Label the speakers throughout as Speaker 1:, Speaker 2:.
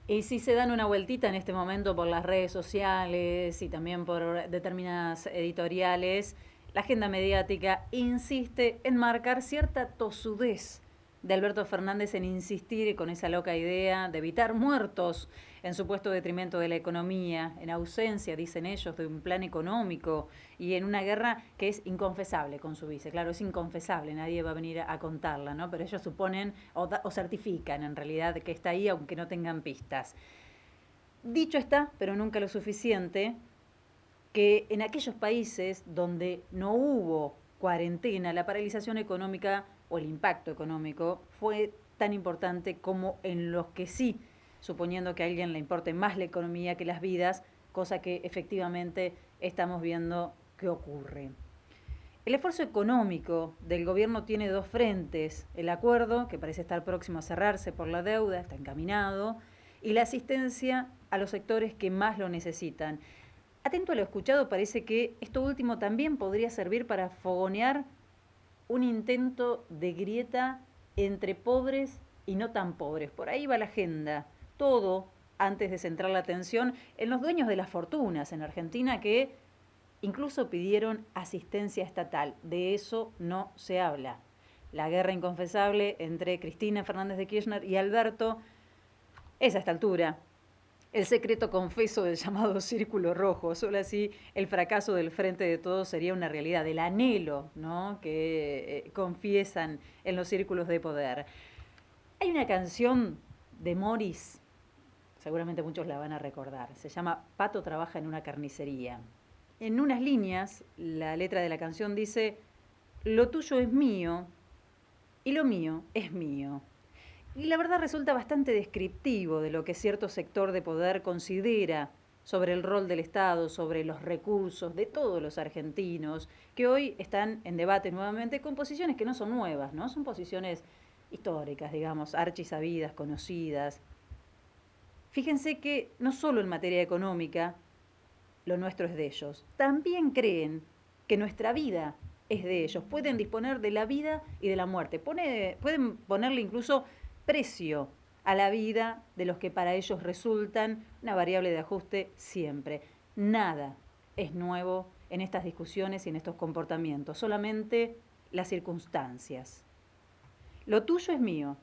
Speaker 1: Y si se dan una vueltita en este momento por las redes sociales y también por determinadas editoriales, la agenda mediática insiste en marcar cierta tosudez de Alberto Fernández en insistir con esa loca idea de evitar muertos en supuesto detrimento de la economía, en ausencia, dicen ellos, de un plan económico y en una guerra que es inconfesable con su vice. Claro, es inconfesable, nadie va a venir a contarla, ¿no? Pero ellos suponen o certifican en realidad que está ahí aunque no tengan pistas. Dicho está, pero nunca lo suficiente, que en aquellos países donde no hubo cuarentena, la paralización económica o el impacto económico fue tan importante como en los que sí, suponiendo que a alguien le importe más la economía que las vidas, cosa que efectivamente estamos viendo que ocurre. El esfuerzo económico del gobierno tiene dos frentes: el acuerdo, que parece estar próximo a cerrarse por la deuda, está encaminado, y la asistencia a los sectores que más lo necesitan. Atento a lo escuchado, parece que esto último también podría servir para fogonear un intento de grieta entre pobres y no tan pobres. Por ahí va la agenda. Todo antes de centrar la atención en los dueños de las fortunas en Argentina, que incluso pidieron asistencia estatal. De eso no se habla. La guerra inconfesable entre Cristina Fernández de Kirchner y Alberto es a esta altura el secreto confeso del llamado círculo rojo. Solo así el fracaso del Frente de Todos sería una realidad, el anhelo, ¿no?, que confiesan en los círculos de poder. Hay una canción de Morris, seguramente muchos la van a recordar, se llama Pato trabaja en una carnicería. En unas líneas, la letra de la canción dice: lo tuyo es mío y lo mío es mío. Y la verdad resulta bastante descriptivo de lo que cierto sector de poder considera sobre el rol del Estado, sobre los recursos de todos los argentinos, que hoy están en debate nuevamente con posiciones que no son nuevas, ¿no? Son posiciones históricas, digamos, archisabidas, conocidas. Fíjense que no solo en materia económica lo nuestro es de ellos, también creen que nuestra vida es de ellos. Pueden disponer de la vida y de la muerte. Pueden ponerle incluso precio a la vida de los que para ellos resultan una variable de ajuste siempre. Nada es nuevo en estas discusiones y en estos comportamientos, solamente las circunstancias. Lo tuyo es mío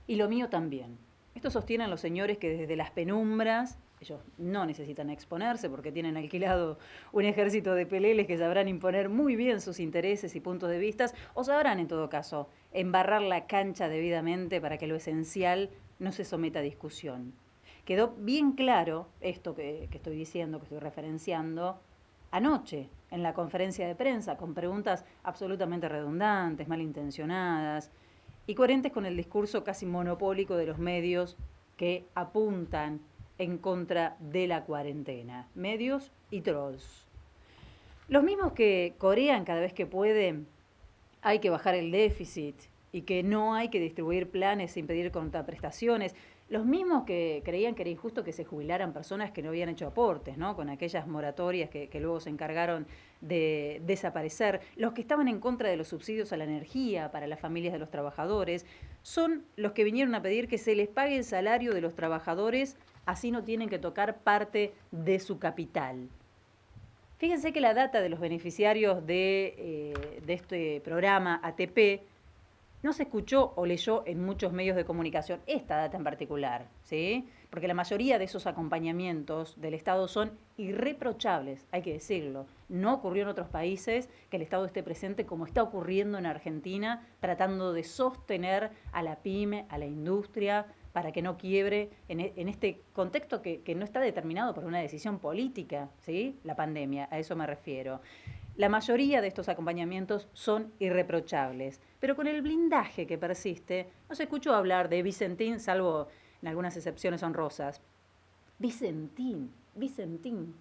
Speaker 1: y lo mío también. Esto sostienen los señores que desde las penumbras, ellos no necesitan exponerse porque tienen alquilado un ejército de peleles que sabrán imponer muy bien sus intereses y puntos de vista, o sabrán en todo caso embarrar la cancha debidamente para que lo esencial no se someta a discusión. Quedó bien claro esto que estoy diciendo, que estoy referenciando, anoche en la conferencia de prensa, con preguntas absolutamente redundantes, malintencionadas y coherentes con el discurso casi monopólico de los medios que apuntan en contra de la cuarentena. Medios y trolls. Los mismos que corean cada vez que pueden: hay que bajar el déficit y que no hay que distribuir planes sin pedir contraprestaciones. Los mismos que creían que era injusto que se jubilaran personas que no habían hecho aportes, ¿no?, con aquellas moratorias que luego se encargaron de desaparecer. Los que estaban en contra de los subsidios a la energía para las familias de los trabajadores son los que vinieron a pedir que se les pague el salario de los trabajadores, así no tienen que tocar parte de su capital. Fíjense que la data de los beneficiarios de este programa ATP no se escuchó o leyó en muchos medios de comunicación, esta data en particular, ¿sí? Porque la mayoría de esos acompañamientos del Estado son irreprochables, hay que decirlo. No ocurrió en otros países que el Estado esté presente como está ocurriendo en Argentina, tratando de sostener a la pyme, a la industria, para que no quiebre en este contexto que no está determinado por una decisión política, ¿sí? La pandemia, a eso me refiero. La mayoría de estos acompañamientos son irreprochables, pero con el blindaje que persiste, no se escuchó hablar de Vicentín, salvo en algunas excepciones honrosas. Vicentín,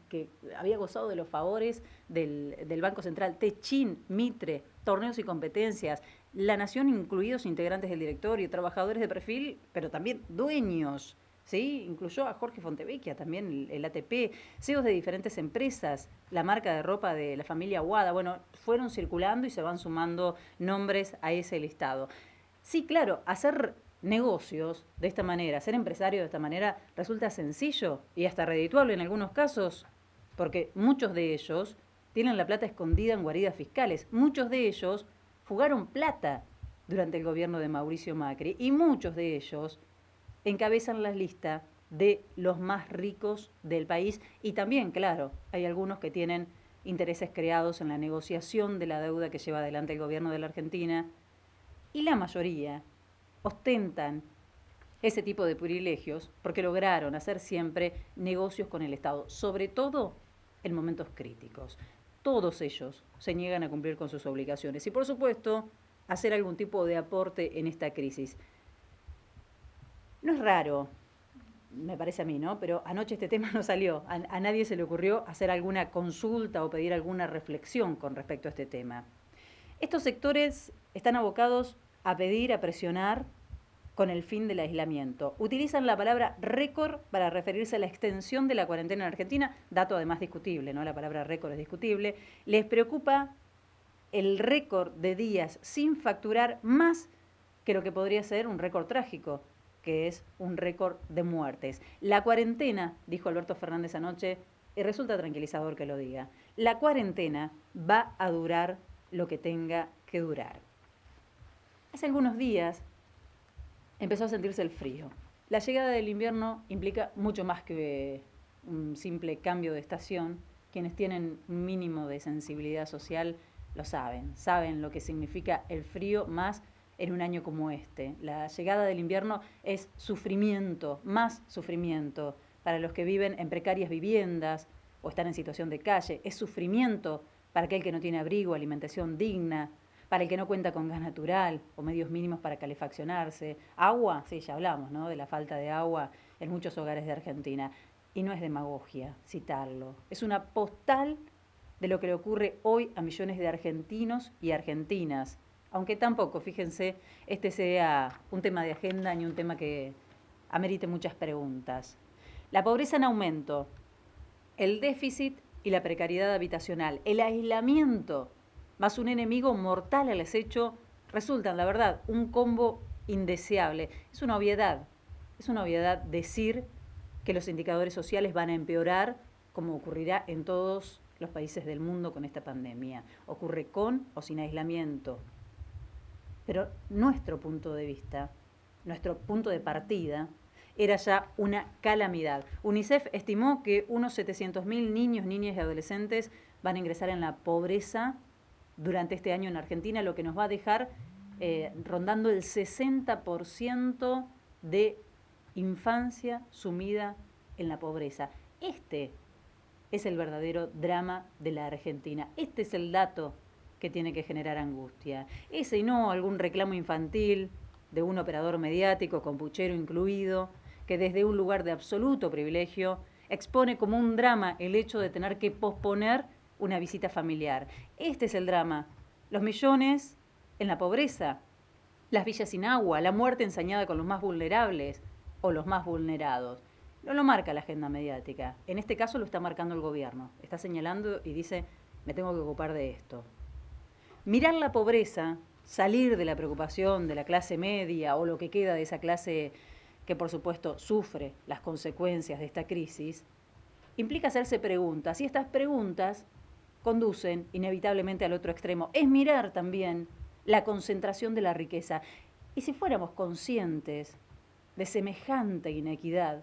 Speaker 1: que había gozado de los favores del Banco Central, Techín, Mitre, torneos y competencias, la Nación, incluidos integrantes del directorio, trabajadores de perfil, pero también dueños, ¿sí? Incluyó a Jorge Fontevecchia, también el ATP, CEOs de diferentes empresas, la marca de ropa de la familia Wada. Bueno, fueron circulando y se van sumando nombres a ese listado. Sí, claro, hacer negocios de esta manera, ser empresario de esta manera, resulta sencillo y hasta redituable en algunos casos, porque muchos de ellos tienen la plata escondida en guaridas fiscales, muchos de ellos fugaron plata durante el gobierno de Mauricio Macri y muchos de ellos encabezan la lista de los más ricos del país y también, claro, hay algunos que tienen intereses creados en la negociación de la deuda que lleva adelante el gobierno de la Argentina y la mayoría ostentan ese tipo de privilegios porque lograron hacer siempre negocios con el Estado, sobre todo en momentos críticos. Todos ellos se niegan a cumplir con sus obligaciones y, por supuesto, hacer algún tipo de aporte en esta crisis. No es raro, me parece a mí, ¿no? Pero anoche este tema no salió. A nadie se le ocurrió hacer alguna consulta o pedir alguna reflexión con respecto a este tema. Estos sectores están abocados a pedir, a presionar con el fin del aislamiento. Utilizan la palabra récord para referirse a la extensión de la cuarentena en Argentina, dato además discutible, ¿no? La palabra récord es discutible. Les preocupa el récord de días sin facturar más que lo que podría ser un récord trágico, que es un récord de muertes. La cuarentena, dijo Alberto Fernández anoche, y resulta tranquilizador que lo diga, la cuarentena va a durar lo que tenga que durar. Hace algunos días empezó a sentirse el frío. La llegada del invierno implica mucho más que un simple cambio de estación. Quienes tienen un mínimo de sensibilidad social lo saben lo que significa el frío más en un año como este. La llegada del invierno es sufrimiento, más sufrimiento para los que viven en precarias viviendas o están en situación de calle. Es sufrimiento para aquel que no tiene abrigo, alimentación digna, para el que no cuenta con gas natural o medios mínimos para calefaccionarse. Agua, sí, ya hablamos, ¿no? De la falta de agua en muchos hogares de Argentina. Y no es demagogia citarlo. Es una postal de lo que le ocurre hoy a millones de argentinos y argentinas. Aunque tampoco, fíjense, este sea un tema de agenda ni un tema que amerite muchas preguntas. La pobreza en aumento, el déficit y la precariedad habitacional, el aislamiento más un enemigo mortal al acecho, resultan, la verdad, un combo indeseable. Es una obviedad decir que los indicadores sociales van a empeorar, como ocurrirá en todos los países del mundo con esta pandemia. Ocurre con o sin aislamiento. Pero nuestro punto de vista, nuestro punto de partida, era ya una calamidad. UNICEF estimó que unos 700.000 niños, niñas y adolescentes van a ingresar en la pobreza durante este año en Argentina, lo que nos va a dejar rondando el 60% de infancia sumida en la pobreza. Este es el verdadero drama de la Argentina. Este es el dato que tiene que generar angustia. Ese y no algún reclamo infantil de un operador mediático con puchero incluido, que desde un lugar de absoluto privilegio expone como un drama el hecho de tener que posponer una visita familiar. Este es el drama. Los millones en la pobreza, las villas sin agua, la muerte ensañada con los más vulnerables o los más vulnerados. No lo marca la agenda mediática. En este caso lo está marcando el gobierno. Está señalando y dice, me tengo que ocupar de esto. Mirar la pobreza, salir de la preocupación de la clase media o lo que queda de esa clase que por supuesto sufre las consecuencias de esta crisis, implica hacerse preguntas y estas preguntas conducen inevitablemente al otro extremo. Es mirar también la concentración de la riqueza. Y si fuéramos conscientes de semejante inequidad,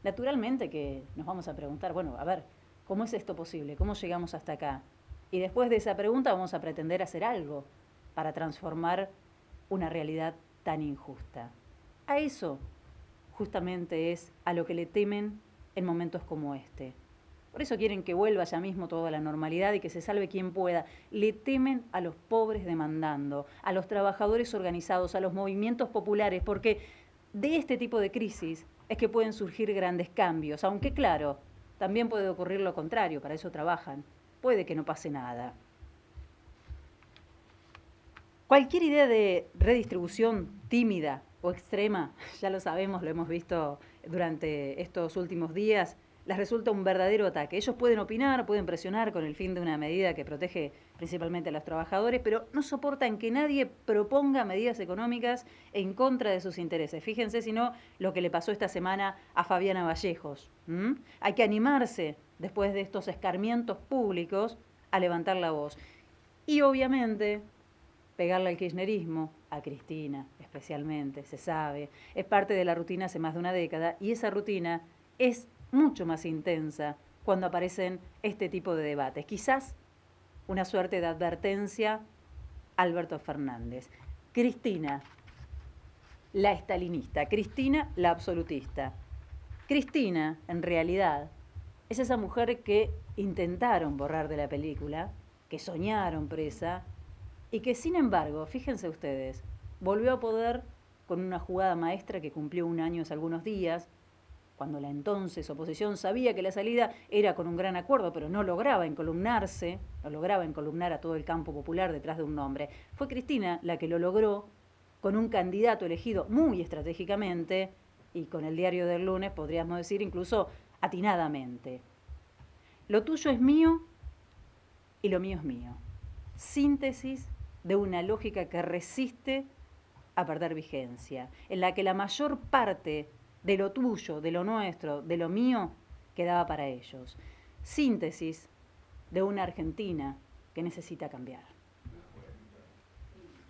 Speaker 1: naturalmente que nos vamos a preguntar, bueno, a ver, ¿cómo es esto posible? ¿Cómo llegamos hasta acá? Y después de esa pregunta vamos a pretender hacer algo para transformar una realidad tan injusta. A eso justamente es a lo que le temen en momentos como este. Por eso quieren que vuelva ya mismo toda la normalidad y que se salve quien pueda. Le temen a los pobres demandando, a los trabajadores organizados, a los movimientos populares, porque de este tipo de crisis es que pueden surgir grandes cambios, aunque claro, también puede ocurrir lo contrario, para eso trabajan. Puede que no pase nada. Cualquier idea de redistribución tímida o extrema, ya lo sabemos, lo hemos visto durante estos últimos días, les resulta un verdadero ataque. Ellos pueden opinar, pueden presionar con el fin de una medida que protege principalmente a los trabajadores, pero no soportan que nadie proponga medidas económicas en contra de sus intereses. Fíjense, si no, lo que le pasó esta semana a Fabiana Vallejos. Hay que animarse, después de estos escarmientos públicos, a levantar la voz. Y obviamente, pegarle al kirchnerismo, a Cristina especialmente, se sabe, es parte de la rutina hace más de una década, y esa rutina es mucho más intensa cuando aparecen este tipo de debates. Quizás una suerte de advertencia a Alberto Fernández. Cristina, la estalinista. Cristina, la absolutista. Cristina, en realidad, es esa mujer que intentaron borrar de la película, que soñaron presa, y que sin embargo, fíjense ustedes, volvió a poder con una jugada maestra que cumplió un año hace algunos días, cuando la entonces oposición sabía que la salida era con un gran acuerdo, pero no lograba encolumnarse, no lograba encolumnar a todo el campo popular detrás de un nombre. Fue Cristina la que lo logró con un candidato elegido muy estratégicamente y con el diario del lunes, podríamos decir incluso atinadamente. Lo tuyo es mío y lo mío es mío. Síntesis de una lógica que resiste a perder vigencia, en la que la mayor parte de lo tuyo, de lo nuestro, de lo mío, quedaba para ellos. Síntesis de una Argentina que necesita cambiar.